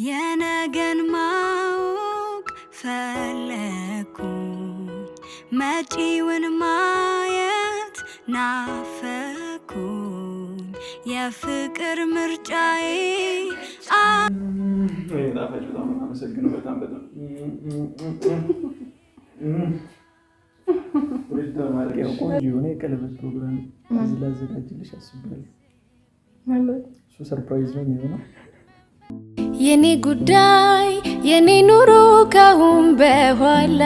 የነገን ማወቅ ፈለኩኝ መጪውን ማየት ናፈኩኝ የፍቅር ምርጫዬ ጣፋጭ በጣም አመሰግናለሁ። በጣም ቆንጆ የሆነ የቀለበት ፕሮግራም እዚህ ላዘጋጅልሽ አስቤያለሁ። እሱ ሰርፕራይዝ ነው የሚሆነው። የኔ ጉዳይ የኔ ኑሮ ካሁን በኋላ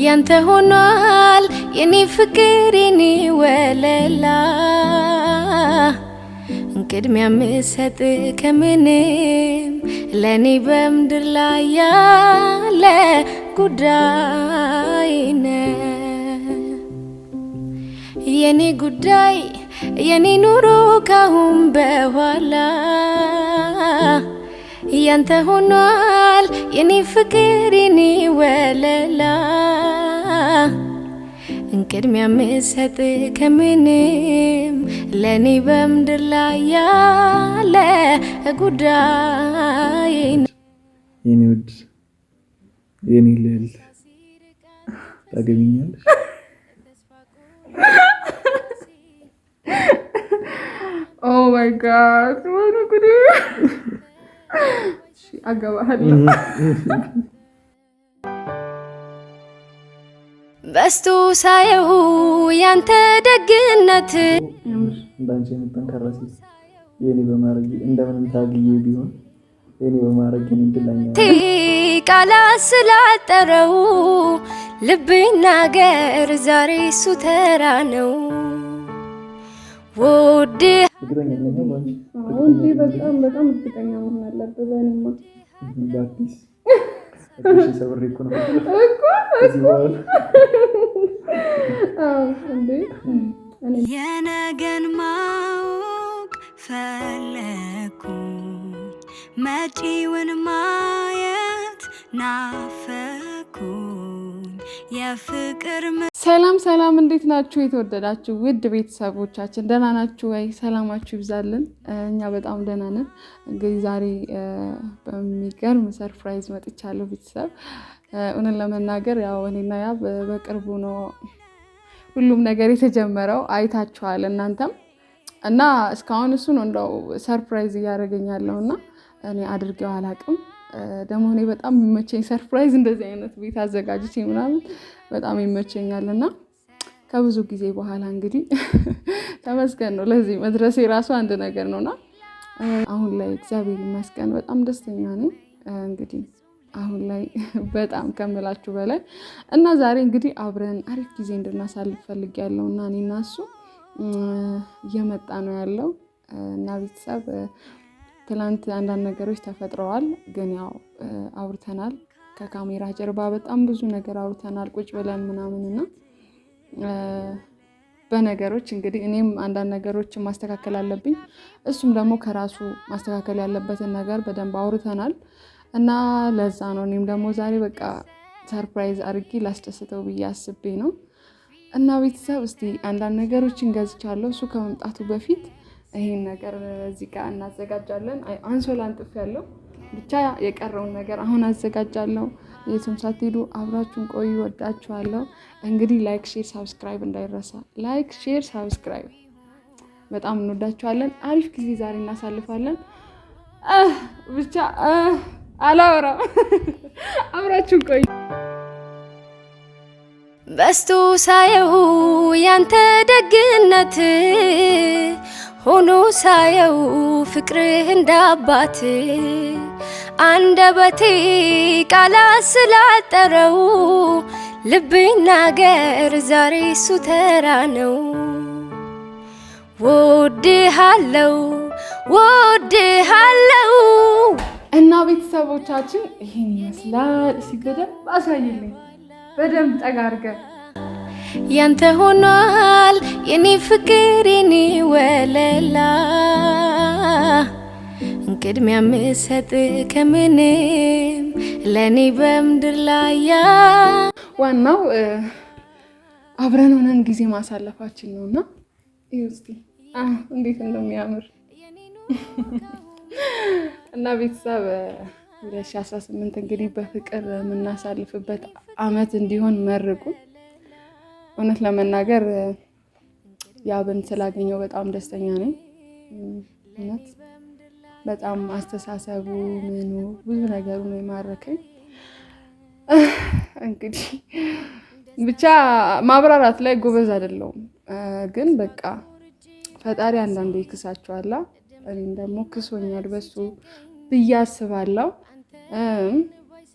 ያንተ ሆኗል የኔ ፍቅር የኔ ወለላ ቅድሚያ ምሰጥ ከምንም ለኔ በምድር ላይ ያለ ጉዳይ ነው። የኔ ጉዳይ የኔ ኑሮ ካሁን በኋላ ያንተ ሆኗል የኔ ፍቅር የኔ ወለላ ቅድሚያ ምሰጥ ከምንም ለኔ በምድር ላይ ያለ ጉዳይ የኔ ውድ የኔ ልዕልት ታገቢኛለሽ? ኦ ማይ ጋድ ወይኔ ጉድ! እሺ አገባሃለሁ። በስቶ ሳየው ያንተ ደግነት እንዳንቺ የምጠንከራ ሴት የኔ በማረግ እንደምንም ታግዬ ቢሆን የኔ በማረግ እንድላኛ ቃላት ስላጠረው ልብና ገር ዛሬ እሱ ተራ ነው። ወድ እንጂ በጣም እርግጠኛ መሆን አለብህ። በእኔማ ባክስ እሺ ሰብሬ እኮ ነው የነገን ማወቅ ፈለኩኝ መጪውን ማየት ናፈኩኝ የፍቅር ሰላም እንዴት ናችሁ? የተወደዳችሁ ውድ ቤተሰቦቻችን ደህና ናችሁ ወይ? ሰላማችሁ ይብዛልን። እኛ በጣም ደህና ነን። እንግዲህ ዛሬ በሚገርም ሰርፕራይዝ መጥቻለሁ ቤተሰብ። እውነት ለመናገር ያው እኔና ያ በቅርቡ ነው ሁሉም ነገር የተጀመረው አይታችኋል እናንተም እና እስካሁን እሱ ነው እንደው ሰርፕራይዝ እያደረገኛለሁና እኔ አድርጌው አላቅም። ደግሞ እኔ በጣም የሚመቸኝ ሰርፕራይዝ እንደዚህ አይነት ቤት አዘጋጅቼ ምናምን በጣም ይመቸኛልና ከብዙ ጊዜ በኋላ እንግዲህ ተመስገን ነው ለዚህ መድረሴ ራሱ አንድ ነገር ነውና አሁን ላይ እግዚአብሔር ይመስገን በጣም ደስተኛ ነኝ። እንግዲህ አሁን ላይ በጣም ከምላችሁ በላይ እና ዛሬ እንግዲህ አብረን አሪፍ ጊዜ እንድናሳልፍ ፈልጌያለሁና እኔና እሱ እየመጣ ነው ያለው እና ቤተሰብ ትላንት አንዳንድ ነገሮች ተፈጥረዋል። ግን ያው አውርተናል ከካሜራ ጀርባ በጣም ብዙ ነገር አውርተናል ቁጭ ብለን ምናምንና በነገሮች እንግዲህ እኔም አንዳንድ ነገሮችን ማስተካከል አለብኝ እሱም ደግሞ ከራሱ ማስተካከል ያለበትን ነገር በደንብ አውርተናል እና ለዛ ነው እኔም ደግሞ ዛሬ በቃ ሰርፕራይዝ አድርጌ ላስደስተው ብዬ አስቤ ነው። እና ቤተሰብ እስቲ አንዳንድ ነገሮችን ገዝቻለሁ። እሱ ከመምጣቱ በፊት ይሄን ነገር እዚህ ጋር እናዘጋጃለን። አንሶላ አንጥፌያለሁ። ብቻ የቀረውን ነገር አሁን አዘጋጃለሁ። የትም ሳትሄዱ አብራችሁን ቆዩ። ወዳችኋለሁ። እንግዲህ ላይክ፣ ሼር፣ ሳብስክራይብ እንዳይረሳ። ላይክ፣ ሼር፣ ሳብስክራይብ በጣም እንወዳችኋለን። አሪፍ ጊዜ ዛሬ እናሳልፋለን። ብቻ አላወራም። አብራችሁን ቆዩ። በስቶ ሳየው ያንተ ደግነት ሆኖ ሳየው ፍቅርህ እንዳባት አንደበቴ ቃላት ስላጠረው ልብና ገር ዛሬ እሱ ተራ ነው። ወድሃለው እና ቤተሰቦቻችን ይሄን ይመስላል። ሲገደም አሳይልኝ በደንብ ጠጋ አድርገን ያንተ ሆኗል የኔ ፍቅር የኔ ወለላ ቅድሚያ ምሰጥ ከምንም ለኔ በምድር ላይ ዋናው አብረን ሆነን ጊዜ ማሳለፋችን ነውና እስቲ እንዴት እንደሚያምር እና ቤተሰብ 2018 እንግዲህ በፍቅር የምናሳልፍበት አመት እንዲሆን መርቁ። እውነት ለመናገር ያብን ስላገኘው በጣም ደስተኛ ነኝ። እውነት በጣም አስተሳሰቡ ምኑ ብዙ ነገሩ ነው የማረከኝ። እንግዲህ ብቻ ማብራራት ላይ ጎበዝ አይደለሁም፣ ግን በቃ ፈጣሪ አንዳንዴ ይክሳቸዋል። እኔም ደግሞ ክሶኛል በሱ ብዬ አስባለሁ።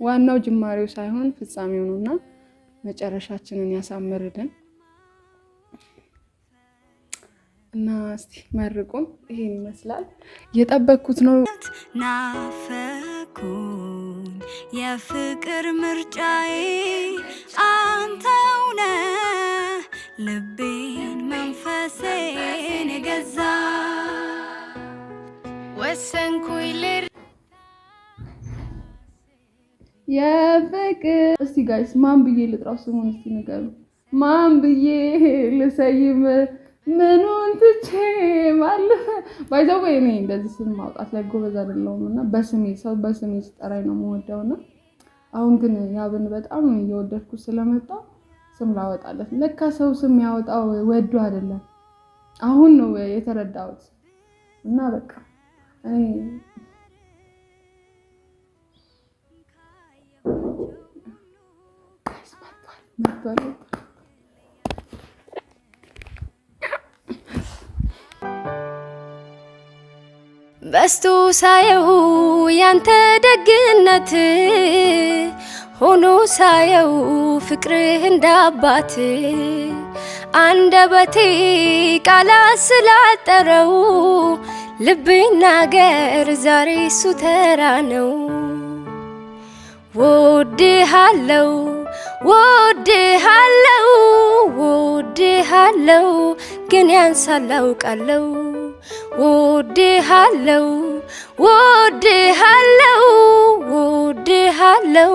ዋናው ጅማሬው ሳይሆን ፍጻሜው ነውና መጨረሻችንን ያሳምርልን እና እስቲ መርቁን። ይሄን ይመስላል። እየጠበቅኩት ነው። ናፈኩኝ የፍቅር ምርጫዬ አንተው ነህ ልቤን መንፈሴን የገዛ ወሰንኩኝ የፍቅር እስቲ ጋይስ ማን ብዬ ልጥራው ስሙን እስቲ ንገሩ። ማን ብዬ ልሰይም ምኑን ትቼ ማለት ባይዘው እኔ እንደዚህ ስም ማውጣት ላይ ጎበዝ አይደለሁም እና በስሜ ሰው በስሜ ሲጠራኝ ነው የምወደውና አሁን ግን ያብን በጣም እየወደድኩ ስለመጣ ስም ላወጣለት። ለካ ሰው ስም ያወጣው ወዶ አይደለም፣ አሁን ነው የተረዳሁት። እና በቃ እኔ በስቶ ሳየው ያንተ ደግነት ሆኖ ሳየው ፍቅርህ እንዳባት አንደበቴ ቃላት ስላጠረው ልቤ ናገር ዛሬ እሱ ተራ ነው። ወድሃለው ወድሃለው ወድሃለው ግን ያንሳል አውቃለው። ወድሃለው ወድሃለው ወድሃለው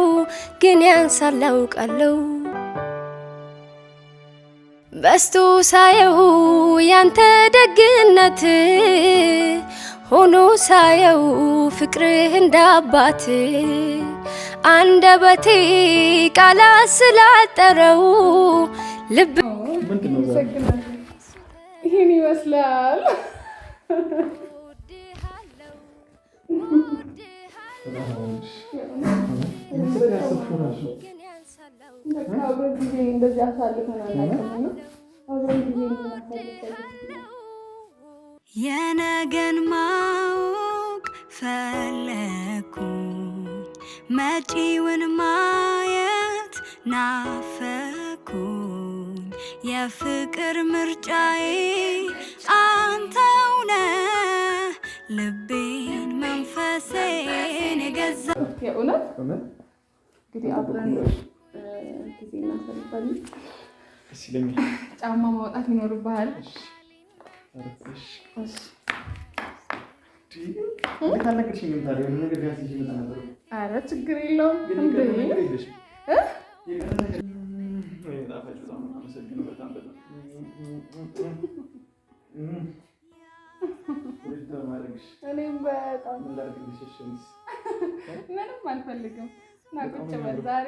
ግን ያንሳል አውቃለው። በስቶ ሳየው ያንተ ደግነት ሆኖ ሳየው ፍቅርህ እንዳባት አንደበቴ ቃላት ስላጠረው ልብ ይሄን ይመስላል። እንደዚህ አሳልፈናል። የነገን ማወቅ ፈለኩኝ መጪውን ማየት ናፈኩኝ የፍቅር ምርጫዬ አንተው ነህ ልቤን መንፈሴን የገዛ የእውነት እንግዲህ አብረን ጊዜ እናሳልፋለን። ጫማ ማውጣት ይኖርብሃል። ኧረ ችግር የለውም። እኔም በጣም ምንም አልፈልግም። እና ቁጭ በል ዛሬ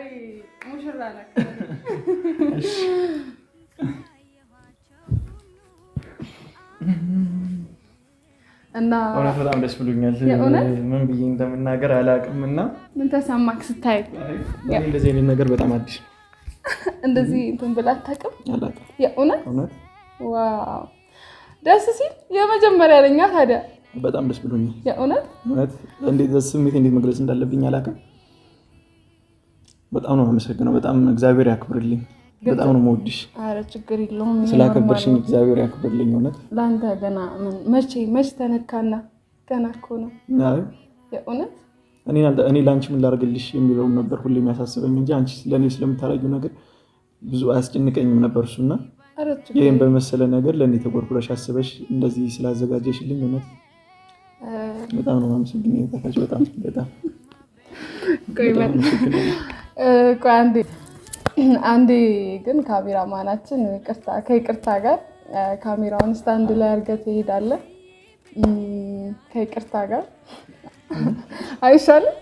ሙሽራ ነህ እና እውነት በጣም ደስ ብሎኛል። ምን ብዬ እንደምናገር አላውቅም። እና ምን ተሰማክ ስታይ? እንደዚህ አይነት ነገር በጣም አዲስ ነው። እንደዚህ እንትን ብላ አታውቅም? አላውቅም። የእውነት ዋው ደስ ሲል የመጀመሪያ ለኛ ታዲያ በጣም ደስ ብሎኛል። የእውነት እንዴት ስሜት እንዴት መግለጽ እንዳለብኝ አላውቅም። በጣም ነው አመሰግነው። በጣም እግዚአብሔር ያክብርልኝ። በጣም ነው የምወድሽ። ኧረ ችግር የለውም። ስላከበርሽኝ እግዚአብሔር ያክብርልኝ። እውነት ለአንተ ገና መቼ ተነካና ገና እኮ ነው። የእውነት እኔ ለአንቺ ምን ላደርግልሽ የሚለውን ነበር ሁሌ የሚያሳስበኝ እንጂ አንቺ ለእኔ ስለምታረጊው ነገር ብዙ አያስጨንቀኝም ነበር እሱና ይህም በመሰለ ነገር ለእኔ ተቆርቁረሽ አስበሽ እንደዚህ ስላዘጋጀሽልኝ እውነት በጣም ነው የማመሰግነው። የጠፋች በጣም አንዴ ግን ካሜራማናችን ከይቅርታ ጋር ካሜራውን ስታንድ ላይ አድርገህ ትሄዳለህ። ከይቅርታ ጋር አይሻልም?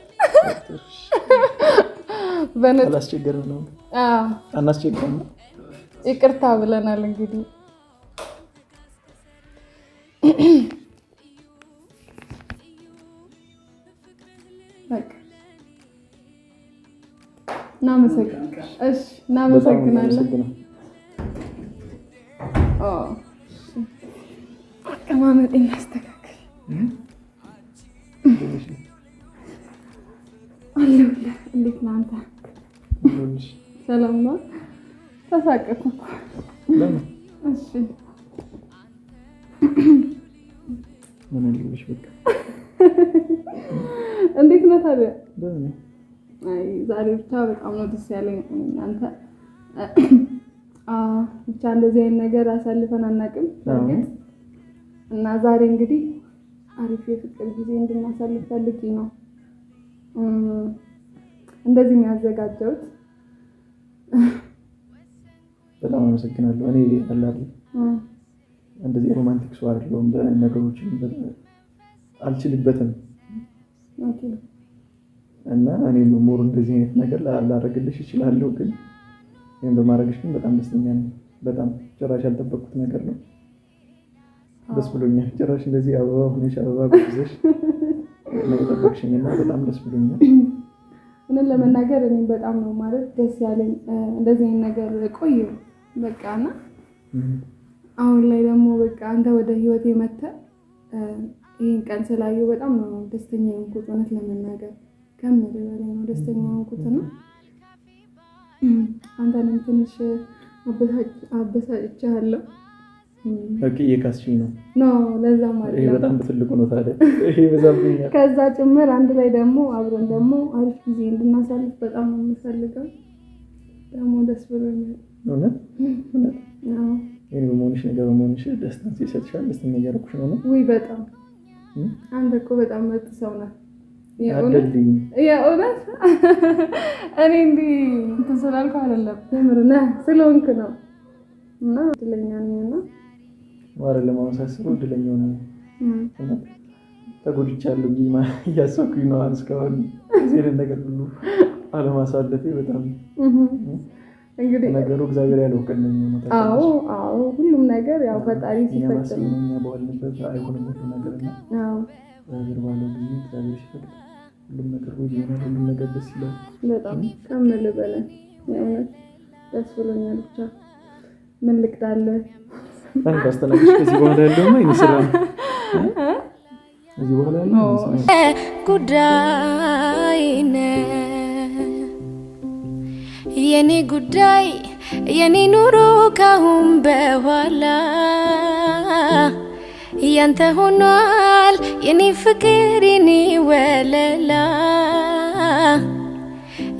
አላስቸገርም ነው? አናስቸገርም። ይቅርታ ብለናል እንግዲህ እናመሰግናለን። አቀማመጥ እናስተካክል። አለሁልህ። እንዴት ነህ አንተ? ሰላም ነው? ተሳቀቅኩ እኮ። እሺ ምን ልልሽ በቃ እንዴት ነህ ታዲያ? አይ ዛሬ ብቻ በጣም ነው ደስ ያለኝ። አንተ ብቻ እንደዚህ አይነት ነገር አሳልፈን አናውቅም እና ዛሬ እንግዲህ አሪፍ የፍቅር ጊዜ እንድናሳልፍ ፈልጌ ነው እንደዚህ የሚያዘጋጀሁት። በጣም አመሰግናለሁ። እኔ አላህ እንደዚህ ሮማንቲክ ሰው አይደለሁም። በነገሮችን አልችልበትም። ኦኬ እና እኔ ሞር እንደዚህ አይነት ነገር ላደርግልሽ እችላለሁ፣ ግን ይሄን በማድረግሽ ግን በጣም ደስተኛ ነኝ። በጣም ጭራሽ ያልጠበቅኩት ነገር ነው። ደስ ብሎኛል። ጭራሽ እንደዚህ አበባ ሆነሽ አበባ በብዘሽ ነው የጠበቅሽኝና በጣም ደስ ብሎኛል። እኔን ለመናገር እኔ በጣም ነው ማለት ደስ ያለኝ። እንደዚህ አይነት ነገር ቆየ በቃና አሁን ላይ ደግሞ በቃ አንተ ወደ ህይወቴ መጥተህ ይሄን ቀን ስላየሁ በጣም ነው ደስተኛ የሆንኩት። እውነት ለመናገር ከምር በላይ ነው ደስተኛ የሆንኩት ነው። አንተንም ትንሽ አበሳጭቻለሁ። ኦኬ እየካስሽኝ ነው? ለዛ ማለት ይሄ በጣም በትልቁ ነው ታዲያ። ይሄ በዛብኛል። ከዛ ጭምር አንድ ላይ ደግሞ አብረን ደግሞ አሪፍ ጊዜ እንድናሳልፍ በጣም ነው የምፈልገው። ደግሞ ደስ ብሎኛል። እውነት ይሄ በመሆንሽ ነገር በመሆንሽ ደስታን ሲሰጥሻል። ደስተኛ እያደረኩሽ ነው። ውይ በጣም አንተ እኮ በጣም ምርጥ ሰው ነህ። የእውነት እኔ እንዲህ እንትን ስላልኩ አይደለም የምር ነህ ስለሆንክ ነው። እና እድለኛ ነኝና ማለት ለማመሳሰለው እድለኛው ነኝ። ተጎድቻለሁ እያሰብኩኝ ነው እስካሁን እዚህ ነገር ሁሉ አለማሳለፌ በጣም እንግዲህ ነገሩ እግዚአብሔር ያለው ቀን ነው። አዎ ሁሉም ነገር ያው ፈጣሪ ሲፈቅድ ነው። እኛ በዋልንበት አይሆንም ሁሉ ነገርና እግዚአብሔር ባለው ጊዜ እግዚአብሔር ሲፈቅድ ሁሉም ነገር ይሆናል። ሁሉም ነገር ደስ ይላል። በጣም ከምል በላይ የእውነት ደስ ብሎኛል። ብቻ ምን ልቅዳለህ? አንተ አስተናግሽ ከዚህ በኋላ ያለውማ ይመስላ እዚህ በኋላ ያለው ጉዳይ ነው የኔ ጉዳይ የኔ ኑሮ ካሁን በኋላ ያንተ ሆኗል የኔ ፍቅር የኔ ወለላ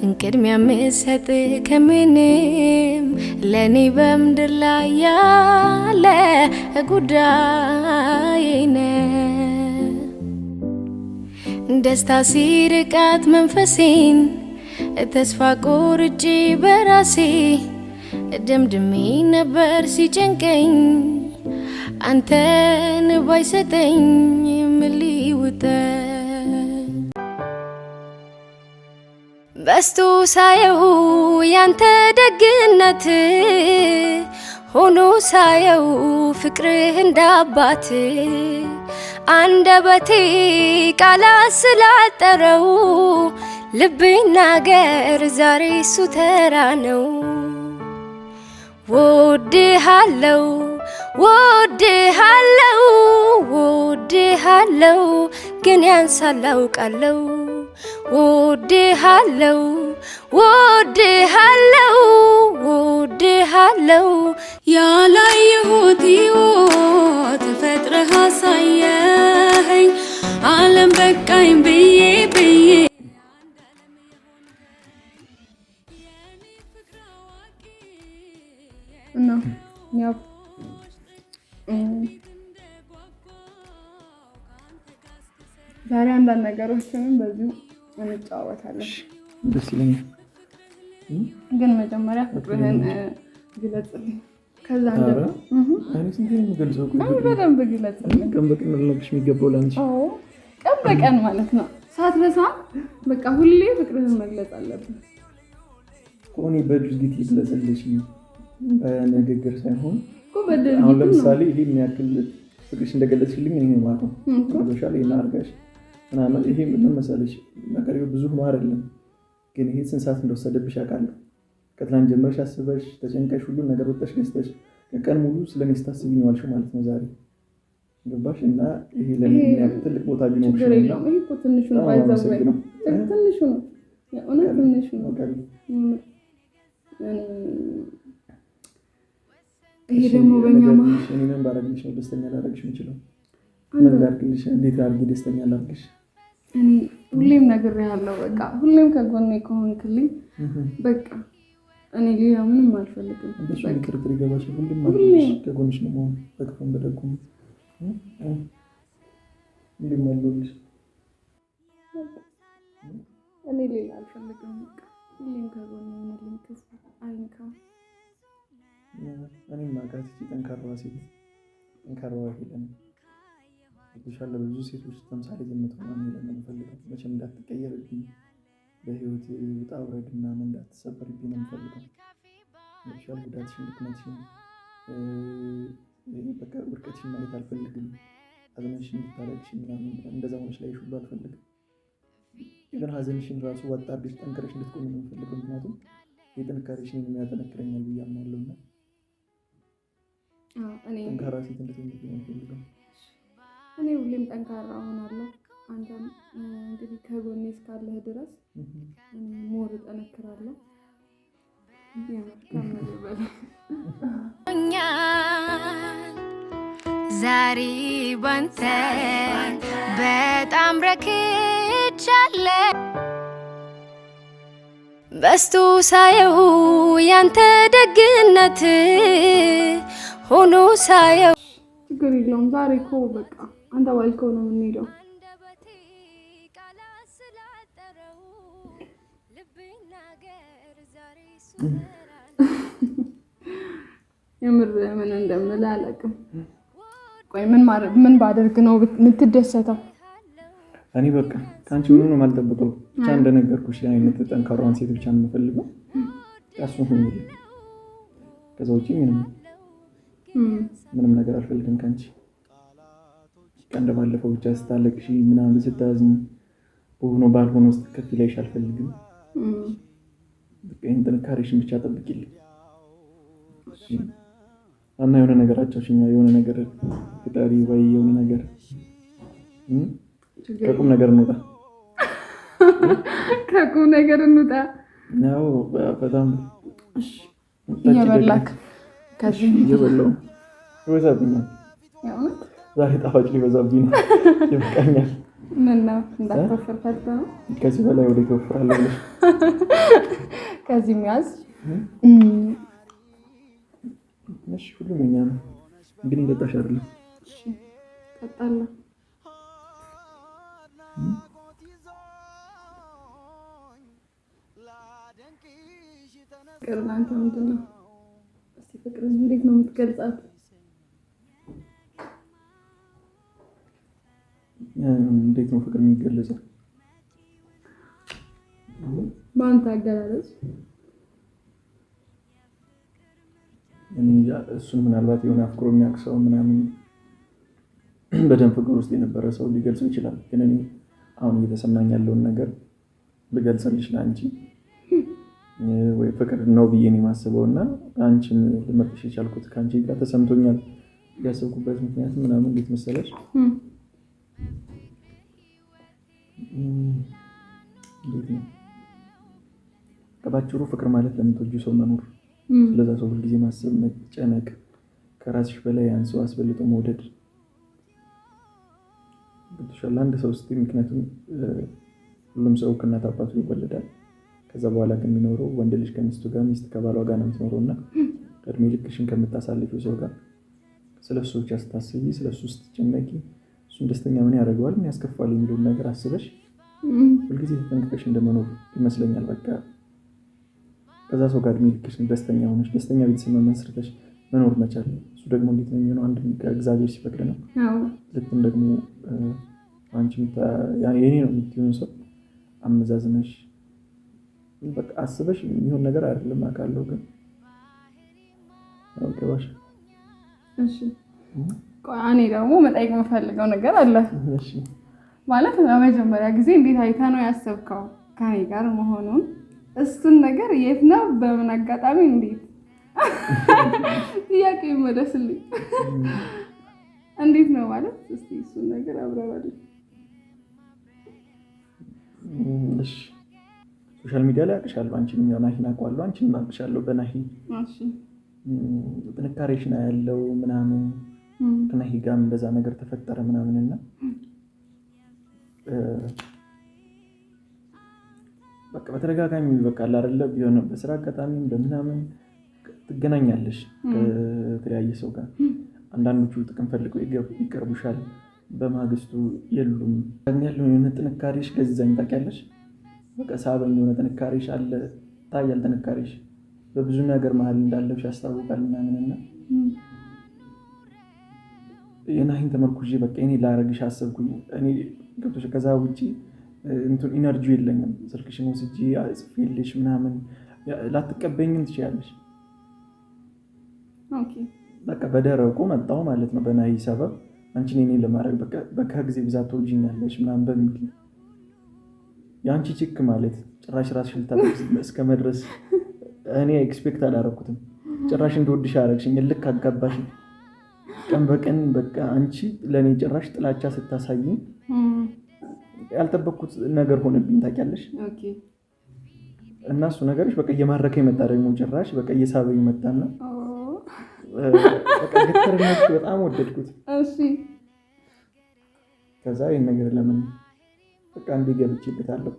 እንቅድሚያ የምሰጥ ከምንም ለኔ በምድር ላይ ያለ ጉዳይ ነው። ደስታ ሲርቃት መንፈሴን ተስፋ ቆርጬ በራሴ ደምድሜ ነበር ሲጨንቀኝ አንተን ባይሰጠኝ ምን ሊውጠኝ በስቶ ሳየው ያንተ ደግነት ሆኖ ሳየው ፍቅርህ እንዳባት አንደበቴ ቃላት ስላጠረው ልቤ ናገር ዛሬ እሱ ተራ ነው። ወድሃለው ወድሃለው ወድሃለው ግን ያንሳል አውቃለው። ወድሃለው ወድሃለው ወድሃለው ያላየሁት ሕይወት ፈጥረህ አሳየኸኝ ዓለም በቃኝ ብዬ እና ያው ዛሬ አንዳንድ ነገሮችንም በዚሁ እንጫወታለን። ደስ ይለኛል። ግን መጀመሪያ ፍቅርህን ግለጽልኝ። ከዛ በደንብ ግለጽልኝ። ቀን በቀን ልነግርሽ የሚገባው ለአንቺ። ቀን በቀን ማለት ነው። ሳትረሳ በቃ ሁሌ ፍቅርህን መግለጽ አለብን። ቆኔ በድርጊት ይግለጽልሽ በንግግር ሳይሆን አሁን ለምሳሌ ይሄ የሚያክል ፍቅርሽ እንደገለጽሽልኝ እኔ ነው ማለት ነው ሶሻል ይናርጋሽ ምናምን ይሄ ምን መሰለሽ ነገር ብዙ ነው አይደለም ግን ይሄ ስንት ሰዓት እንደወሰደብሽ አውቃለሁ። ከትላንት ጀምረሽ አስበሽ ተጨንቀሽ ሁሉ ነገር ወጣሽ ገዝተሽ ቀን ሙሉ ስለኔ ስታስቢ ነው ያልሽው ማለት ነው ዛሬ ገባሽ? እና ይሄ ለኔ የሚያክል ትልቅ ቦታ ቢኖርሽ ነው። ይሄ እኮ ትንሹ ነው ባይዘው ትንሹ ነው የእውነት ትንሹ ነው። ይሄ ደግሞ በእኛ ማለት እኔ ምን ባደርግልሽ ነው ደስተኛ ላደርግሽ የምችለው? ምን ላድርግልሽ? እንዴት አድርጌ ደስተኛ ላድርግሽ? እኔ ሁሌም ነግሬሃለሁ። በቃ ሁሌም ከጎኔ ከሆንክልኝ በቃ እኔ ሌላ ምንም አልፈልግም። በቃ ክርክር ይገባሽ። ሁሌም አልኩሽ ከጎንሽ ነው መሆን በክፉም በደጉም ሁሌም አለሁልሽ። እኔ ሌላ አልፈልግም። በቃ ሁሌም ከጎኔ ሆነልኝ። ክፉ አይንካ። እኔም ማቃት ጠንካራዋ ሴት ጠንካራዋ ሄለን የተሻለ ብዙ ሴቶች ተምሳሌ የምትሆን ሄለን የምፈልገው መቼም እንዳትቀየርብኝ በህይወት ውጣ ውረድና እንዳትሰበርብኝ ነው የምፈልገው። የተሻለ ጉዳትሽን ድክመትሽን በቃ ውድቀትሽን ማየት አልፈልግም። ሀዘንሽን እንድታለቅሽ ምናምን እንደዛ ሆነሽ ላይ ሁሉ አልፈልግም። ግን ሀዘንሽን ራሱ ዋጣ አድርገሽ ጠንክረሽ እንድትቆሚ ነው የምፈልገው። ምክንያቱም የጥንካሬሽን የሚያጠነክረኛል ብዬ አምናለሁና ጠንካራ ሴት እንድትሆኝ ነው የምፈልገው። እኔ ሁሌም ጠንካራ እሆናለሁ። አንተም እንግዲህ ከጎኔ እስካለህ ድረስ ሞር እጠነክራለሁ። ዛሬ ባንተ በጣም ረክቻለሁ። በስቶ ሳየው ያንተ ደግነት ሆኖ ሳየው ችግር የለውም። ዛሬ እኮ በቃ አንተ ባልከው ነው የምንሄደው። የምር ምን እንደምልህ አላውቅም። ቆይ ምን ባደርግ ነው የምትደሰተው? እኔ በቃ ከአንቺ ምንም ነው የማልጠብቀው። ብቻ እንደነገርኩሽ አይነት ጠንካራዋን ሴት ብቻ ነው የምፈልገው። እሱን ሁሉ ከዛ ውጪ ምንም ነገር አልፈልግም ከአንቺ። እንደባለፈው ብቻ ስታለቅሽ ምናምን ስታዝኝ በሆነ ባልሆነ ውስጥ ከፍ ይላይሽ አልፈልግም። በቃ ይሄን ጥንካሬሽን ብቻ ጠብቂልኝ እና የሆነ ነገር አጫውሽኛ የሆነ ነገር ፍጠሪ ወይ የሆነ ነገር ከቁም ነገር እንውጣ። ከቁም ነገር እንውጣ። ያው በጣም እየበላክ ከዚህ እየበላሁ ይበዛብኛል። ዛሬ ጣፋጭ ሊበዛብኝ ነው። ይበቃኛል። ምን ነው እንዳትወፍር ፈርተህ ነው? ከዚህ በላይ ወደ ተወፍራለሁ ብለሽ ከዚህ ያዝ። እሺ ሁሉም እኛ ነው ግን ይጠጣሽ አይደለም? እሺ ጠጣለሁ። ፍቅር ለአንተ ምንድን ነው? እስኪ ፍቅርን እንዴት ነው የምትገልጻት? እንዴት ነው ፍቅር የሚገለጸው? በአንተ አገላለጽ። እሱን ምናልባት የሆነ አፍቅሮ የሚያውቅ ሰው ምናምን በደንብ ፍቅር ውስጥ የነበረ ሰው ሊገልጸው ይችላል። ግን እኔ አሁን እየተሰማኝ ያለውን ነገር ልገልጽልሽ ለአንቺ ወይ ፍቅር ነው ብዬ ነው የማስበው እና አንቺን ልመርጥሽ የቻልኩት ከአንቺ ጋር ተሰምቶኛል ያሰብኩበት ምክንያት ምናምን እንዴት መሰለሽ? እንዴት ነው ከባጭሩ ፍቅር ማለት ለምትወጂው ሰው መኖር፣ ስለዛ ሰው ሁልጊዜ ማሰብ፣ መጨነቅ፣ ከራስሽ በላይ ያን ሰው አስበልጦ መውደድ ብትሻል አንድ ሰው እስቲ ምክንያቱም ሁሉም ሰው ከእናት አባቱ ይወለዳል። ከዛ በኋላ ግን የሚኖረው ወንድ ልጅ ከሚስቱ ጋር፣ ሚስት ከባሏ ጋር ነው የምትኖረውና እድሜ ልክሽን ከምታሳልፊው ሰው ጋር ስለሱ ብቻ ስታስቢ፣ ስለሱ ስትጨነቂ እሱን ደስተኛ ምን ያደርገዋል ምን ያስከፋል የሚለውን ነገር አስበሽ ሁልጊዜ ተጠንቅቀሽ እንደመኖር ይመስለኛል። በቃ ከዛ ሰው ጋር እድሜ ልክሽን ደስተኛ ሆነሽ ደስተኛ ቤተሰብ መስርተሽ መኖር መቻል። እሱ ደግሞ እንዴት ነው የሚሆነው? አንድ እግዚአብሔር ሲፈቅድ ነው። ልክም ደግሞ አንቺ የኔ ነው የምትሆን ሰው አመዛዝነሽ በቃ አስበሽ የሚሆን ነገር አይደለም አውቃለሁ። ግን ገባሽ? እሺ እኔ ደግሞ መጠየቅ የምፈልገው ነገር አለ። እሺ ማለት ለመጀመሪያ ጊዜ እንዴት አይታ ነው ያሰብከው ከኔ ጋር መሆኑን? እሱን ነገር የት ነው በምን አጋጣሚ እንዴት ጥያቄ ይመለስልኝ። እንዴት ነው ማለት እስቲ እሱን ነገር አብራራልኝ። እሺ ሶሻል ሚዲያ ላይ አቅሻለሁ። አንቺን ነው ናሂን አውቀዋለሁ። አንቺን አቅሻለሁ በናሂ። እሺ ጥንካሬሽ ነው ያለው ምናምን ከናሂ ጋር እንደዛ ነገር ተፈጠረ ምናምንና በቃ በተደጋጋሚ በቃ አይደለ ቢሆን በስራ አጋጣሚ በምናምን ትገናኛለሽ ከተለያየ ሰው ጋር። አንዳንዶቹ ጥቅም ፈልገው ይቀርቡሻል፣ በማግስቱ የሉም። ያለው የሆነ ጥንካሬሽ ገዛኝ ታውቂያለሽ። በቃ ሳበኝ የሆነ ጥንካሬሽ አለ ታያል። ጥንካሬሽ በብዙ ነገር መሀል እንዳለሽ ያስታውቃል ምናምንና የናሂን ተመርኩዤ በቃ እኔ ላረግሽ አሰብኩኝ። እኔ ገብቶሽ ከዛ ውጪ እንትን ኢነርጂ የለኝም። ስልክሽን ወስጄ ጽፌልሽ ምናምን ላትቀበይኝም ትችያለሽ። ኦኬ በቃ በደረቁ መጣው ማለት ነው በናሂ ሰበብ አንቺን እኔ ለማድረግ በቃ ጊዜ ብዛት ተወጂኛለሽ ምናምን በሚል ያንቺ ቺክ ማለት ጭራሽ ራስሽ ልታጠብስ እስከ መድረስ እኔ ኤክስፔክት አላረኩትም። ጭራሽ እንደወድሽ አረግሽኝ፣ ልክ አጋባሽ። ቀን በቀን በቃ አንቺ ለኔ ጭራሽ ጥላቻ ስታሳይኝ ያልጠበቅኩት ነገር ሆነብኝ ታውቂያለሽ። ኦኬ እና እሱ ነገርሽ በቃ እየማረከኝ መጣ። ደግሞ ጭራሽ በቃ እየሳበኝ መጣና በቃ ግትርነትሽ በጣም ወደድኩት። እሺ ከዛ ይሄን ነገር ለምን በቃ እንዴ ገብቼበታለሁ።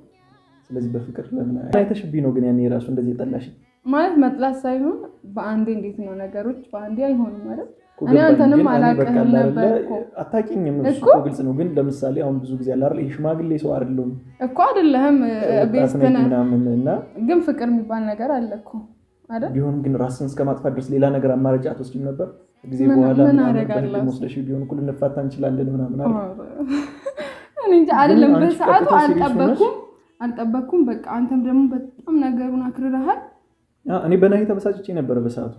ስለዚህ በፍቅር ለምን አይተሽብኝ ነው ግን ያኔ ራሱ እንደዚህ ጠላሽ ማለት መጥላት ሳይሆን በአንዴ እንዴት ነው ነገሮች በአንዴ አይሆንም ማለት እኔ አንተንም አላውቅህም ነበር እኮ አታውቂኝም። እሱ ግልጽ ነው። ግን ለምሳሌ አሁን ብዙ ጊዜ አለ አይደል ሽማግሌ ሰው አይደለም እኮ አይደለህም ቤስትና ምናምንና ግን ፍቅር የሚባል ነገር አለ እኮ አይደል? ቢሆን ግን ራስን እስከማጥፋት ድረስ ሌላ ነገር አማራጭ አትወስጂም ነበር? ጊዜ በኋላ ምናምን ወስደሽ ቢሆን እኮ ልንፋታ እንችላለን ምናምን አይደል? እኔ እንጃ አይደለም በሰዓቱ አልጠበኩም። በቃ አንተም ደግሞ በጣም ነገሩን አክርረሃል። እኔ በናሂ ተበሳጭቼ ነበር በሰዓቱ።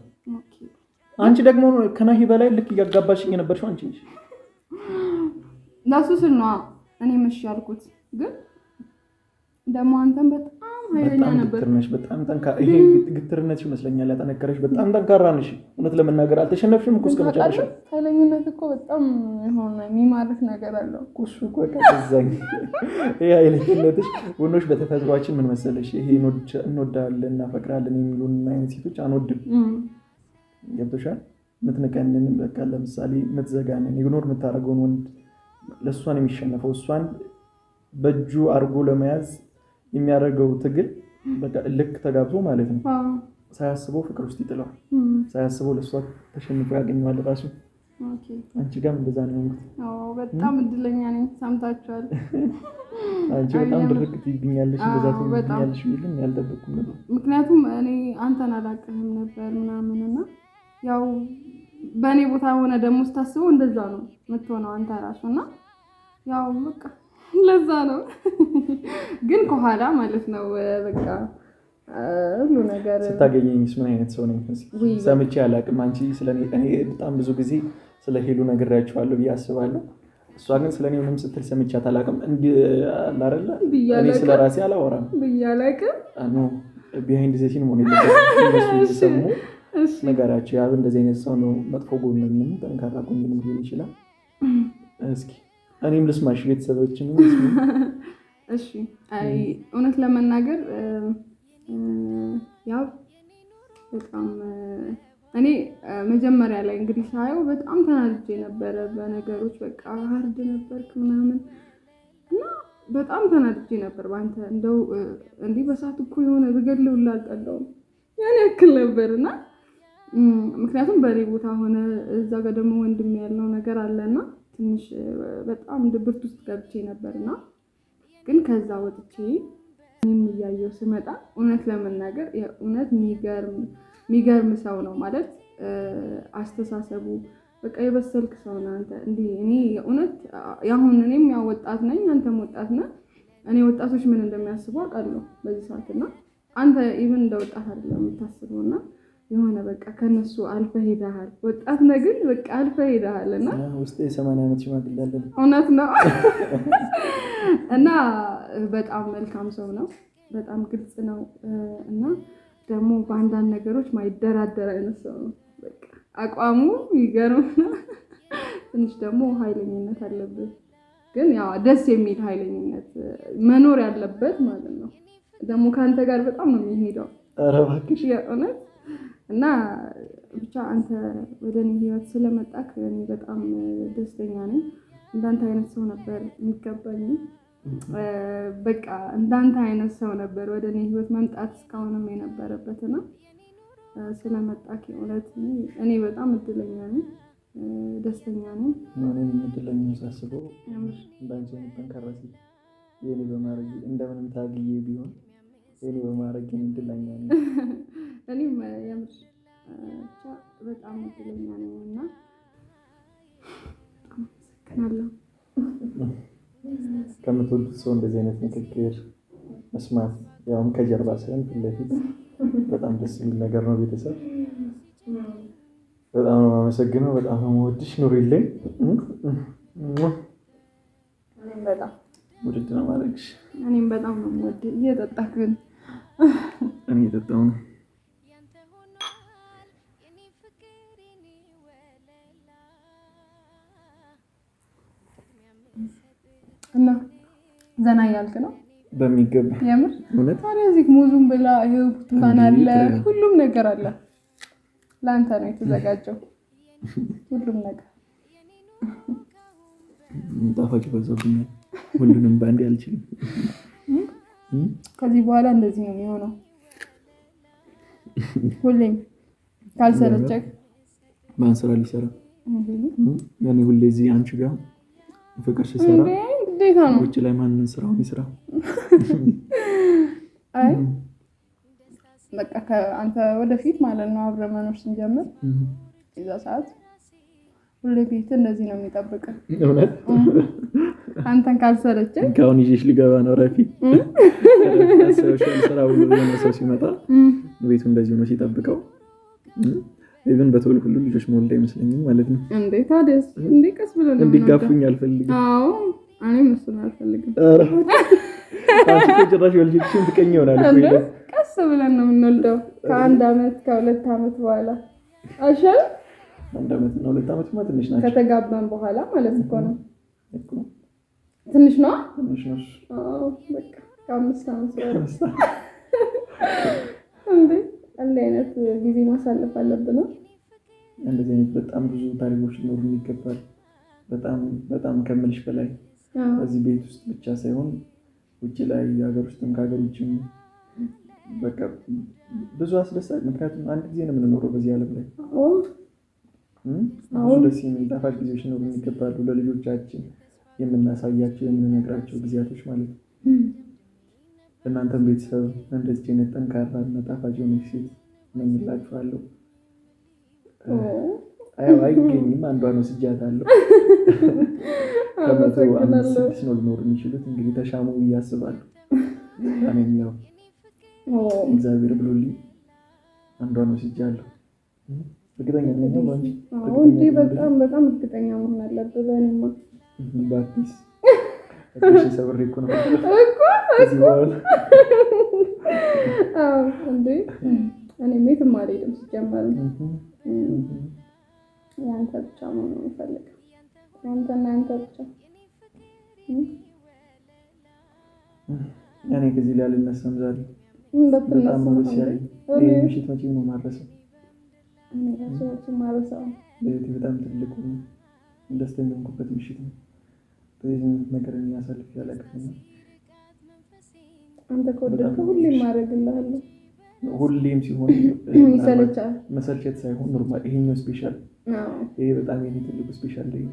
አንቺ ደግሞ ከናሂ በላይ ልክ እያጋባሽኝ ነበርሽ አንቺ ነሽ። ለሱ ስል ነው እኔ መሽ ያልኩት። ግን ደግሞ አንተም በጣም ኃይለኛ ነበር። በጣም ጠንካራ ይሄ ግትርነትሽ ይመስለኛል ያጠነከረሽ። በጣም ጠንካራ ነሽ። እውነት ለመናገር አልተሸነፍሽም እኮ እስከ መጨረሻ። ኃይለኝነት እኮ በጣም የሆነ የሚማርክ ነገር አለው እኮ እሱ እኮ ከዛኝ ይሄ ኃይለኝነትሽ ወንዶች በተፈጥሯችን ምን መሰለሽ ይሄ እንወዳለን እናፈቅራለን የሚሉን አይነት ሴቶች አንወድም። ገብቶሻል? የምትነቀንን በቃ ለምሳሌ የምትዘጋንን ኢግኖር የምታደርገውን ወንድ ለእሷን የሚሸነፈው እሷን በእጁ አድርጎ ለመያዝ የሚያደርገው ትግል በቃ ልክ ተጋብቶ ማለት ነው። ሳያስበው ፍቅር ውስጥ ይጥለዋል። ሳያስበው ለእሷ ተሸንፎ ያገኘዋል ራሱ። አንቺ ጋርም እንደዛ ነው። በጣም እድለኛ ነኝ። ሰምታችኋል። አንቺ በጣም ድርቅ ትይኛለሽ እንደዛ ትይኛለሽ ቢልም ያልጠበቅኩም ነበር። ምክንያቱም እኔ አንተን አላውቅህም ነበር ምናምንና ያው በእኔ ቦታ ሆነ ደግሞ ስታስበው እንደዛ ነው የምትሆነው አንተ ራሱና ያው በቃ ለዛ ነው። ግን ከኋላ ማለት ነው በቃ ሁሉ ነገር ስታገኘኝስ ምን አይነት ሰው ነኝ ሰምቼ አላውቅም። አንቺ ስለኔ እኔ በጣም ብዙ ጊዜ ስለ ሄሉ ነግሬያቸዋለሁ ብዬ አስባለሁ። እሷ ግን ስለኔ ምንም ስትል ሰምቻት አላውቅም። እንዲህ አላረለ እኔ ስለራሴ አላወራም ብያለሁ። አኖ ቢሃይንድ ዘ ሲን ሞኔ ለሰሙ ነገራቸው ያው እንደዚህ አይነት ሰው ነው። መጥፎ ጎንም ጠንካራ ጎንም ሊሆን ይችላል። እስኪ እኔም ልስማሽ ቤተሰቦችን ልስማ። እሺ አይ እውነት ለመናገር ያው በጣም እኔ መጀመሪያ ላይ እንግዲህ ሳየው በጣም ተናድጄ ነበረ በነገሮች በቃ ሃርድ ነበርክ ምናምን እና በጣም ተናድጄ ነበር ባንተ። እንደው እንዲህ በሰዓት እኮ የሆነ ብገድለው ላልቀደው ያን ያክል ነበርና ምክንያቱም በኔ ቦታ ሆነ እዛ ጋር ደግሞ ወንድም ያለው ነገር አለና ትንሽ በጣም ድብርት ውስጥ ገብቼ ነበርና ግን ከዛ ወጥቼ እኔም እያየው ስመጣ እውነት ለመናገር የእውነት የሚገርም ሰው ነው ማለት አስተሳሰቡ በቃ የበሰልክ ሰው ነህ አንተ። እንዲህ እኔ የእውነት ያሁን እኔም ያው ወጣት ነኝ፣ አንተም ወጣት ነህ። እኔ ወጣቶች ምን እንደሚያስቡ አውቃለሁ በዚህ ሰዓትና አንተ ኢቭን እንደ ወጣት አይደለም የምታስበውና የሆነ በቃ ከነሱ አልፈህ ሄደሃል። ወጣት ነህ ግን በቃ አልፈህ ሄደሃልና ውስጤ 80 ዓመት ሽማግሌ አለ። እውነት ነው። እና በጣም መልካም ሰው ነው። በጣም ግልጽ ነው እና ደግሞ በአንዳንድ ነገሮች ማይደራደር አይነት ሰው ነው። በቃ አቋሙ ይገርምና ትንሽ ደግሞ ኃይለኝነት አለበት። ግን ያው ደስ የሚል ኃይለኝነት መኖር ያለበት ማለት ነው። ደግሞ ካንተ ጋር በጣም ነው የሚሄደው። ኧረ እባክሽ የእውነት እና ብቻ አንተ ወደ እኔ ህይወት ስለመጣክ እኔ በጣም ደስተኛ ነኝ። እንዳንተ አይነት ሰው ነበር የሚገባኝ። በቃ እንዳንተ አይነት ሰው ነበር ወደ እኔ ህይወት መምጣት እስካሁንም የነበረበትና ስለመጣክ እውነት እኔ በጣም እድለኛ ነኝ፣ ደስተኛ ነኝ። እኔም እድለኛ ሳስበው እንዳንቺ አይነት ጠንካራ ሴት የኔ በማድረግ እንደምንም ታግዬ ቢሆን የኔ በማድረግ እድለኛ ነኝ። እኔም የምር ብቻ በጣም እድለኛ ነኝ እና አመሰግናለሁ። ከምትወዱት ሰው እንደዚህ አይነት ንግግር መስማት ያውም ከጀርባ ሳይሆን ፊት ለፊት በጣም ደስ የሚል ነገር ነው። ቤተሰብ በጣም ነው የማመሰግነው። በጣም ነው የምወድሽ። ኑሪልኝ። እኔም በጣም ውድድ ነው ማድረግሽ። እኔም በጣም ነው የምወድህ። እየጠጣህ ግን እኔ እየጠጣሁ ነው። እና ዘና እያልክ ነው በሚገባ የምር እውነት። ታዲያ እዚህ ሙዙም ብላ ይኸው ብርቱካን አለ፣ ሁሉም ነገር አለ። ለአንተ ነው የተዘጋጀው ሁሉም ነገር። ጣፋጭ በዛብኛል። ሁሉንም በአንዴ አልችልም። ከዚህ በኋላ እንደዚህ ነው የሚሆነው። ሁሌም ካልሰለቸክ ማን ስራ ሊሰራ ያኔ ሁሌ እዚህ አንቺ ጋር ፍቅር ሲሰራ ግዴታ ነው። ውጭ ላይ ማንን ስራውን ይስራ? አይ በቃ አንተ ወደፊት ማለት ነው አብረን መኖር ስንጀምር እዛ ሰዓት ሁሌ ቤት እንደዚህ ነው የሚጠብቅህ። እውነት አንተን ካልሰለቸህ ካሁን ይዤሽ ልገባ ነው ረፊ ስራ ሁሉ ሰው ሲመጣ ቤቱ እንደዚህ ነው ሲጠብቀው። ኢቭን በቶሎ ሁሉ ልጆች መወልድ አይመስለኝም ማለት ነው። እንዴ ታዲያስ እንዴ ቀስ ብለን ነው እንዲጋፉኝ አልፈልግም። አዎ እኔም እሱን አልፈልግም። አንቺ ከጭራሽ ወልጅሽን ትቀኝ ይሆናል እኮ። ቀስ ብለን ነው የምንወልደው ከ1 ዓመት ከ2 ዓመት በኋላ አይሻል? 1 ዓመት እና 2 ዓመት ማለት ትንሽ ናቸው። ከተጋባን በኋላ ማለት እኮ ነው። ትንሽ ነው። ትንሽ ነው። አዎ በቃ ከ5 ዓመት በኋላ እንዴ አንድ አይነት ጊዜ ማሳለፍ አለብን። እንደዚህ አይነት በጣም ብዙ ታሪኮች ሊኖሩ ይገባል። በጣም በጣም ከምልሽ በላይ እዚህ ቤት ውስጥ ብቻ ሳይሆን ውጭ ላይ ሀገር ውስጥም ከሀገር ውጭም በቃ ብዙ አስደሳች። ምክንያቱም አንድ ጊዜ ነው የምንኖረው በዚህ ዓለም ላይ። ብዙ ደስ የሚል ጣፋጭ ጊዜዎች ሊኖሩ ይገባሉ። ለልጆቻችን የምናሳያቸው የምንነግራቸው ጊዜያቶች ማለት ነው። እናንተም ቤተሰብ እንደዚህ አይነት ጠንካራ እና ጣፋጭ የሆነች ሴት እመኝላችኋለሁ። አይገኝም አንዷ ነው ስጃታለሁ። ከመቶ 5-6 ነው ሊኖሩ የሚችሉት። እንግዲህ ተሻሙ ብዬ አስባለሁ። እኔም ያው እግዚአብሔር ብሎልኝ አንዷ ነው ስጃለሁ። እርግጠኛ ነኝ ነው እንጂ እንዴ በጣም በጣም እርግጠኛ መሆን አለብህ። በእኔማ ባቲስ እሺ ሰብሬ እኮ ነው እኮ አዎ እንዴ እኔ የትም አልሄድም ሲጀመር ያንተ ብቻ ነው የምፈልገው። ያንተና ያንተ ብቻ። ያኔ ከዚህ ላይ አልነሳም ዛሬ በጣም ነው ሲያይ ይሄ ምሽት መቼ ነው ማረሰው? እኔ ራሴ ማረሰው በጣም ትልቁ ደስተኛ የሆንኩበት ምሽት ነው። በዚህ ነገር የሚያሳልፍ ያለቀኝ አንተ ከወደድከው ሁሌም ማድረግልሃለሁ። ሁሌም ሲሆን ይሰለቻል። መሰልቸት ሳይሆን ኖርማል። ይሄኛው ስፔሻል ይሄ በጣም የኔ ትልቁ ስፔሻል ላይ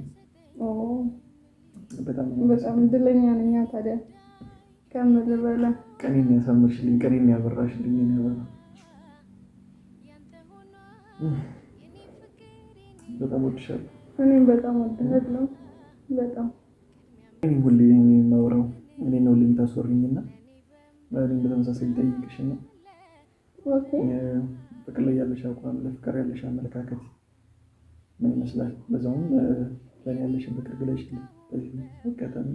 በጣም እድለኛ ነኝ። ታዲያ ከምር በላይ ቀኔን ያሳምርሽልኝ፣ ቀኔን ያበራሽልኝ ነው። በጣም ወድሻለሁ። እኔም በጣም ወደድኩት በጣም ሁሌ የማወራው እኔ ነው ልምታስወርኝና እኔም በተመሳሳይ ጠይቅሽና ፍቅር ላይ ያለሽ አቋም ለፍቅር ያለሽ አመለካከት ምን ይመስላል? በዛውም ለኔ ያለሽን ፍቅር ግለሽልኝ። በዚህ አጋጣሚ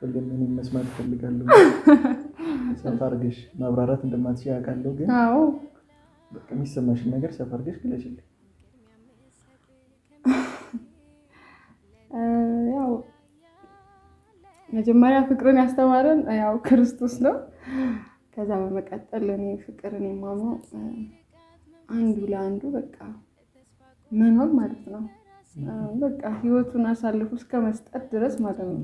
ሁሌም እኔም መስማት እፈልጋለሁ። ሰፋ አድርገሽ ማብራራት እንደማትችይ አውቃለሁ፣ ግን አዎ በቃ የሚሰማሽን ነገር ሰፋ አድርገሽ ግለሽልኝ። ያው መጀመሪያ ፍቅርን ያስተማረን ያው ክርስቶስ ነው። ከዛ በመቀጠል እኔ ፍቅርን የማምነው አንዱ ለአንዱ በቃ መኖር ማለት ነው። በቃ ህይወቱን አሳልፎ እስከ መስጠት ድረስ ማለት ነው።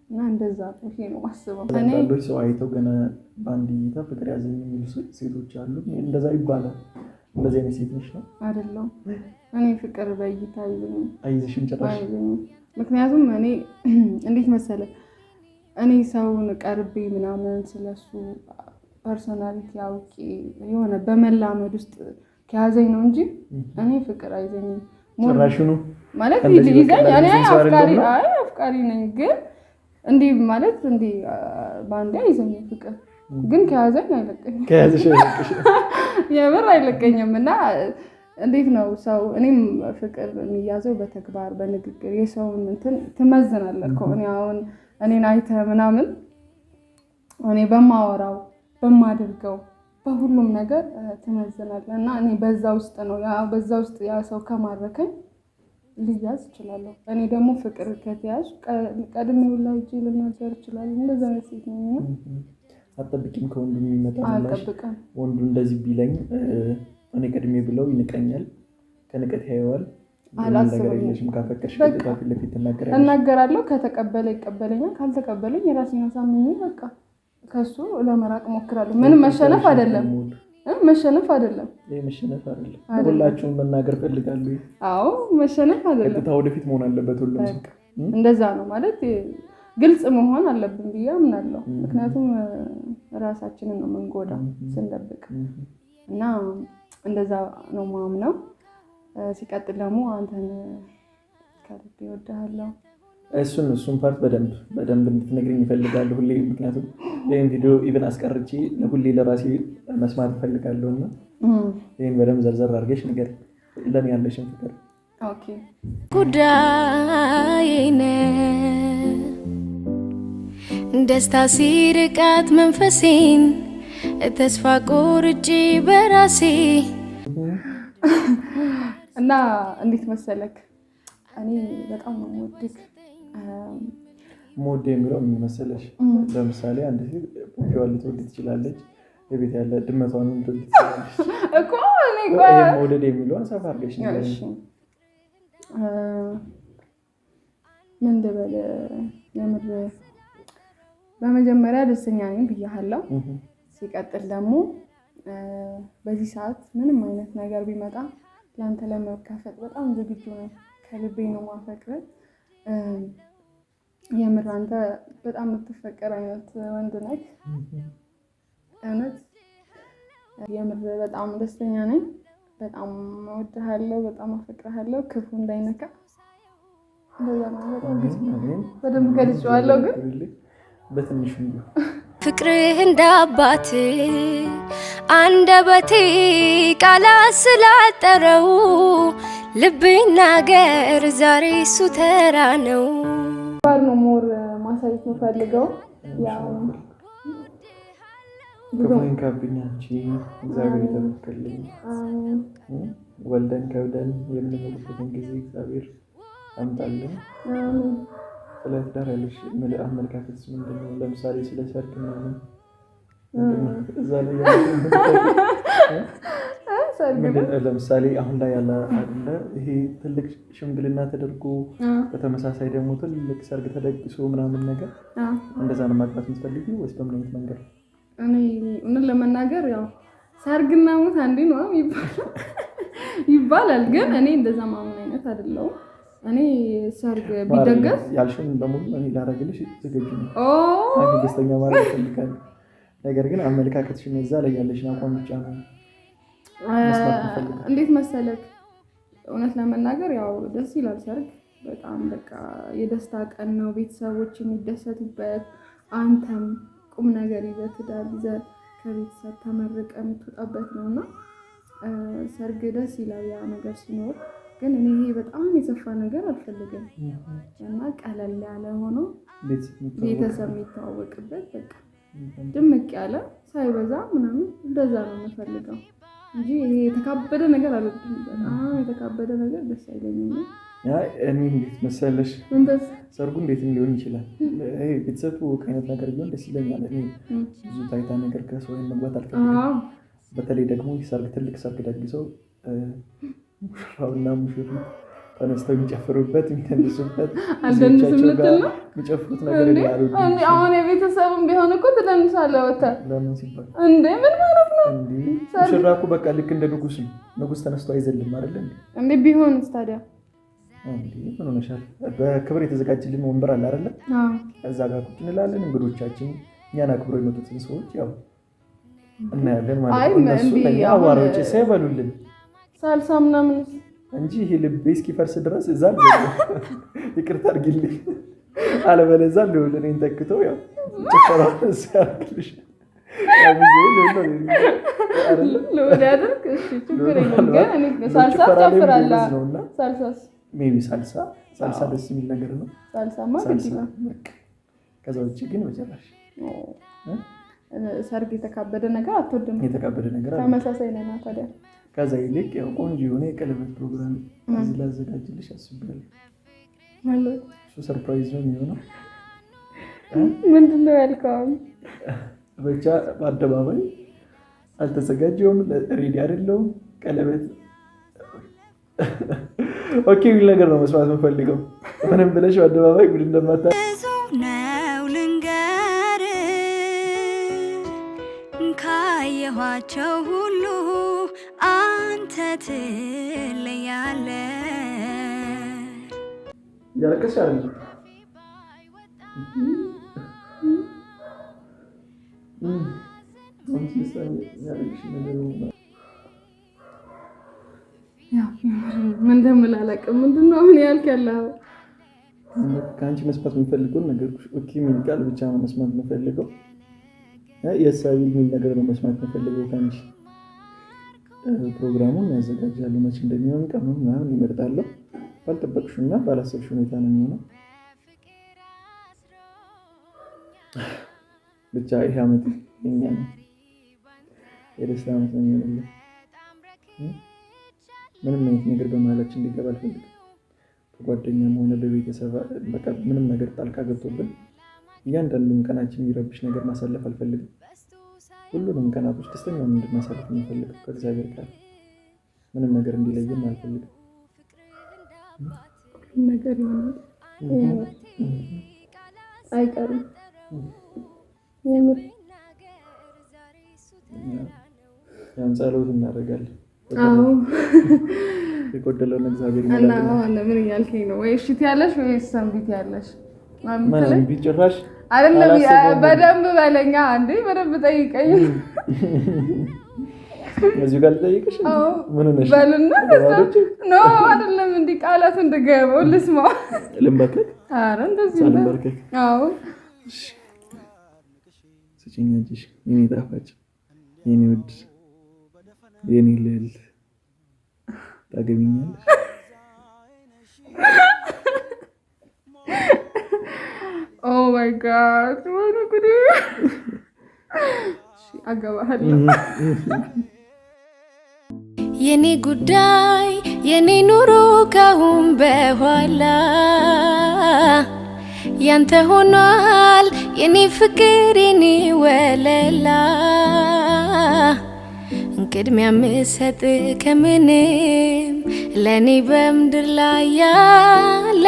እና እንደዛ ነው ይሄ ነው ማስበው። እኔ አንዳንዶች ሰው አይተው ገና በአንድ እይታ ፍቅር ያዘኝ የሚሉ ሴቶች አሉ። እንደዛ ይባላል። እንደዚህ አይነት ሴት ነሽ ነው? አይደለም። እኔ ፍቅር በእይታ አይዝሽም ጭራሽ። ምክንያቱም እኔ እንዴት መሰለ እኔ ሰውን ቀርቤ ምናምን ስለሱ ፐርሶናሊቲ አውቄ የሆነ በመላመድ ውስጥ ከያዘኝ ነው እንጂ እኔ ፍቅር አይዘኝም። ጭራሽኑ ማለት ይዘኝ እኔ አፍቃሪ ነኝ፣ ግን እንዲህ ማለት እንዲህ ባንዴ አይዘኝም ፍቅር። ግን ከያዘኝ አይለቀኝም። ከያዘሽ አይለቀሽም። የምር አይለቀኝም። እና እንዴት ነው ሰው እኔም ፍቅር የሚያዘው በተግባር በንግግር የሰውን እንትን ትመዝናለህ እኮ። እኔ አሁን እኔን አይተህ ምናምን እኔ በማወራው በማደርገው በሁሉም ነገር ትመዝናለህ። እና እኔ በዛ ውስጥ ነው በዛ ውስጥ ያ ሰው ከማረከኝ ልያዝ እችላለሁ። እኔ ደግሞ ፍቅር ከተያዝ ቀድሜ ላይ እጅ ልናገር እችላለሁ። እንደዛ ነው ሴት ነው። አጠብቂም ከወንዱ የሚመጣ ምላሽ ወንዱ እንደዚህ ቢለኝ እኔ ቀድሜ ብለው ይንቀኛል፣ ከንቀት ያየዋል። አላስብም። ካፈቀርሽ ፊት ለፊት እናገራለሁ። ከተቀበለ ይቀበለኛል፣ ካልተቀበለኝ የራሴን አሳምኜ በቃ ከሱ ለመራቅ ሞክራለሁ። ምንም መሸነፍ አይደለም። መሸነፍ አይደለም። ይሄ መሸነፍ አይደለም። ሁላችሁም መናገር ፈልጋለሁ። አዎ መሸነፍ አይደለም። ቀጥታ ወደፊት መሆን አለበት። ሁሉም እንደዛ ነው ማለት ግልጽ መሆን አለብን ብዬ አምናለሁ። ምክንያቱም ራሳችንን ነው የምንጎዳው ስንደብቅ እና እንደዛ ነው ማምነው። ሲቀጥል ደግሞ አንተን ከልቤ እወድሃለሁ። እሱን ፓርት በደንብ እንድትነግሪኝ እፈልጋለሁ ሁሌ። ምክንያቱም ይህን ቪዲዮ ኢቨን አስቀርቼ ሁሌ ለራሴ መስማት እፈልጋለሁ እና ይህን በደንብ ዘርዘር አድርገሽ ንገሪኝ ለእኔ ያለሽን ፍቅር። ኦኬ ጉዳይነ ደስታ ሲርቃት መንፈሴን ተስፋ ቆርጬ በራሴ እና እንዴት መሰለክ እኔ በጣም ነው የምወድክ። ሞድ የሚለው ምን መሰለሽ? ለምሳሌ አንድ ሴት ፖፒዋን ልትወድ ትችላለች፣ የቤት ያለ ድመቷን ልትወድ ትችላለች እኮ እኔ መውደድ የሚለውን ሰፋ አድርገሽ ንገሪኝ። ምን ልበል? የምር በመጀመሪያ ደስተኛ ነኝ ብያለሁ። ሲቀጥል ደግሞ በዚህ ሰዓት ምንም አይነት ነገር ቢመጣ ለአንተ ለመካፈል በጣም ዝግጁ ነኝ። ከልቤ ነው ማፈቅር። የምር አንተ በጣም የምትፈቀር አይነት ወንድ ነህ። እውነት የምር በጣም ደስተኛ ነኝ። በጣም እወድሃለሁ፣ በጣም አፈቅርሃለሁ። ክፉ እንዳይነካ እንደዛ ነው። በደንብ ገልጬዋለሁ፣ ግን በትንሹ ፍቅርህ እንዳባት አንደበቴ ቃላት ስላጠረው ልቤ ናገር ዛሬ እሱ ተራ ነው። ባር ነው ሞር ማሳየት ነው ፈልገው ያው ከሞን ካብኛቺ እግዚአብሔር ይተመከልኝ። ወልደን ከብደን የምንሞትበትን ጊዜ እግዚአብሔር አምጣልን። ስለ ትዳር ያለሽ አመለካከት ምንድን ነው? ለምሳሌ ስለ ሰርግ ምናምን እዛ ላይ ለምሳሌ አሁን ላይ ያለ አይደለ ይሄ ትልቅ ሽምግልና ተደርጎ በተመሳሳይ ደግሞ ትልቅ ሰርግ ተደግሶ ምናምን ነገር እንደዛ ነው ማግባት የምትፈልጊው ወይስ በምን አይነት መንገድ? እኔ እውነት ለመናገር ያው ሰርግና ሞት አንዴ ነው ይባላል፣ ግን እኔ እንደዛ ማምን አይነት አይደለሁም። እኔ ሰርግ ቢደገስ ያልሽን በሙሉ እኔ ላደርግልሽ ዝግጁ ነኝ። አንቺ ደስተኛ ማለት ፈልጋለሁ። ነገር ግን አመለካከትሽን እዛ ላይ ያለሽን አቋም ብቻ ነው እንዴት መሰለክ፣ እውነት ለመናገር ያው ደስ ይላል ሰርግ በጣም በቃ የደስታ ቀን ነው። ቤተሰቦች የሚደሰቱበት፣ አንተም ቁም ነገር ይዘህ ትዳር ይዘህ ከቤተሰብ ተመርቀህ የምትወጣበት ነውና ሰርግ ደስ ይላል ያ ነገር ሲኖር። ግን እኔ ይሄ በጣም የሰፋ ነገር አልፈልግም እና ቀለል ያለ ሆኖ ቤተሰብ የሚተዋወቅበት በቃ ድምቅ ያለ ሳይበዛ ምናምን እንደዛ ነው የምፈልገው እንጂ ይሄ የተካበደ ነገር አልወድም። በጣም የተካበደ ነገር ደስ አይለኝም። እኔ እንዴት መሰለሽ ሰርጉ እንዴት ሊሆን ይችላል? ቤተሰብ አይነት ነገር ቢሆን ደስ ይለኛል። እኔ ብዙ ታይታ ነገር ከሰው መግባት አልፈልግም። በተለይ ደግሞ ሰርግ ትልቅ ሰርግ ደግሰው ሙሽራውና ሙሽሪት ተነስተው የሚጨፍሩበት የሚተንሱበት አልደንስም ልትል ነው የሚጨፍሩት ነገር ያሉ አሁን የቤተሰብም ቢሆን እኮ ትደንሳለህ ወተህ ለምን ሲባል እንዴ ምን ማለት ነው? ሙሽራ እኮ በቃ ልክ እንደ ንጉስ ነው። ንጉስ ተነስቶ አይዘልም አይደል እንዴ? ቢሆንስ ታዲያ እንዴ ምን ሆነሻል? በክብር የተዘጋጀልን ወንበር አለ አይደል? እዛ ጋር ቁጭ እንላለን። እንግዶቻችን እኛን አክብሮ የመጡትን ሰዎች ያው እናያለን ማለት ነው። እነሱ ለኛ አዋራዎች ሳይበሉልን ሳልሳ ምናምን እንጂ ይሄ ልቤ እስኪፈርስ ድረስ እዛ ይቅርታ አድርጊልኝ አለበለዚያ ለእኔን ተክቶ ያው ጭፈራው ሲያርግልሽ ሳልሳ ደስ የሚል ነገር ነው። ከዛ ውጭ ግን መጨረሻ ሰርግ የተካበደ ነገር አትወድም? የተካበደ ነገር ተመሳሳይ ነና ታዲያ ከዛ ይልቅ ያው ቆንጆ የሆነ የቀለበት ፕሮግራም እዚህ ላዘጋጅልሽ አስቤያለሁ ማለት እሱ ሰርፕራይዝ ነው የሚሆነው። ምንድን ነው ያልከው? ብቻ በአደባባይ አልተዘጋጀውም፣ ሬዲ አይደለሁም። ቀለበት ኦኬ የሚል ነገር ነው መስማት የምፈልገው። ምንም ብለሽ በአደባባይ ጉድ እንደማታ ነው ልንገር ካየኋቸው ሁሉ አንተ ትለያለህ። ያልከሽ አይደል? ምን እንደምላላቅም ምንድን ነው አሁን ያልክ ያለው? ከአንቺ መስማት የምፈልገው ነገር ኦኬ የሚል ቃል ብቻ ነው መስማት የምፈልገው። የሳቢ የሚል ነገር ነው መስማት የምፈልገው ከአንቺ። ፕሮግራሙን ያዘጋጃለሁ፣ መቼ እንደሚሆን ቀኑን ምናምን ይመርጣለሁ። ባልጠበቅሽውና ባላሰብሽው ሁኔታ ነው የሚሆነው። ብቻ ይሄ ዓመት የእኛ ነው፣ የደስታ ዓመት ነው የሚሆንልን። ምንም አይነት ነገር በመሀላችን እንዲገባ አልፈልግም። በጓደኛም ሆነ በቤተሰብ በቃ ምንም ነገር ጣልቃ ገብቶብን እያንዳንዱን ቀናችን የሚረብሽ ነገር ማሳለፍ አልፈልግም። ሁሉንም ቀናቶች ደስተኛ ሆነን እንድናሳልፍ የምፈልገው ከእግዚአብሔር ጋር ምንም ነገር እንዲለየን አልፈልግም። ነገር ይሆናል አይቀርም። ያን ጸሎት እናደርጋለን። አዎ የጎደለውን እግዚአብሔር ይሞላል። እና ምን እያልከኝ ነው? ወይ እሺ ትያለሽ ወይ ሰንቢት ያለሽ? ማን ቢጭራሽ አይደለም። በደንብ በለኛ አንዴ በደንብ ጠይቀኝ። እዚህ ጋር ልጠይቅሽ? ምን ሆነሽ? በልና ኖ አይደለም፣ እንዲህ ቃላት እንደገባው ልስማ። ልንበርከክ? ኧረ እንደዚህ ልንበርከክ? አዎ እሺ። ስጪኝ እንጂ የኔ ጣፋጭ፣ የኔ ውድ፣ የኔ ልዕልት ታገቢኛለሽ? ኦ ማይ ጋድ ወይኔ ጉዴ! አገባሃለሁ። የኔ ጉዳይ የኔ ኑሮ ካሁን በኋላ ያንተ ሆኗል። የኔ ፍቅር የኔ ወለላ ቅድሚያ ምሰጥ ከምንም ለኔ በምድር ላይ ያለ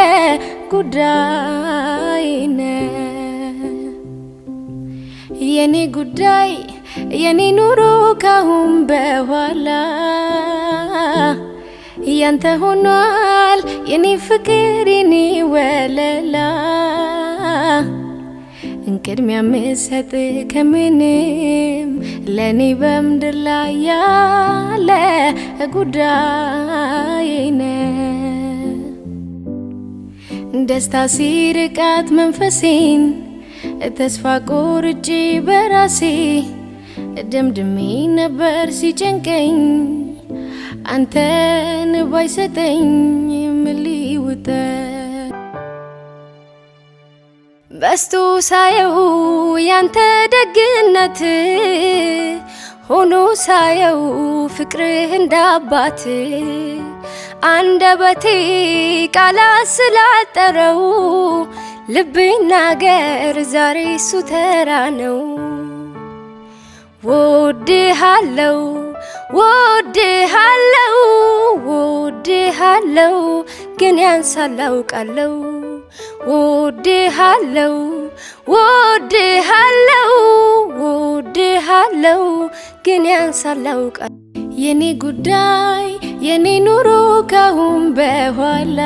ጉዳይ ነው። የኔ ጉዳይ የኔ ኑሮ ካሁን በኋላ ያንተ ሆኗል። የኔ ፍቅር የኔ ወለላ ቅድሚያ ምሰጥ ከምንም ለኔ በምድር ላይ ያለ ጉዳይ ነው። ደስታ ሲርቃት መንፈሴን ተስፋ ቆርጬ በራሴ ደምድሜ ነበር ሲጨንቀኝ አንተን ባይሰጠኝ ምን ሊውጠኝ በስቶ ሳየው ያንተ ደግነት ሆኖ ሳየው ፍቅርህ እንዳባት አንደበቴ ቃላት ስላጠረው ልቤ ናገር ዛሬ እሱ ተራ ነው ወድሃለው ወድሃለው ወድሃለው ግን ያንሳል አውቃለው ወድሃለው ወድሃለው ወድሃለው ግን ያንሳል አውቃለው የኔ ጉዳይ የኔ ኑሮ ካሁን በኋላ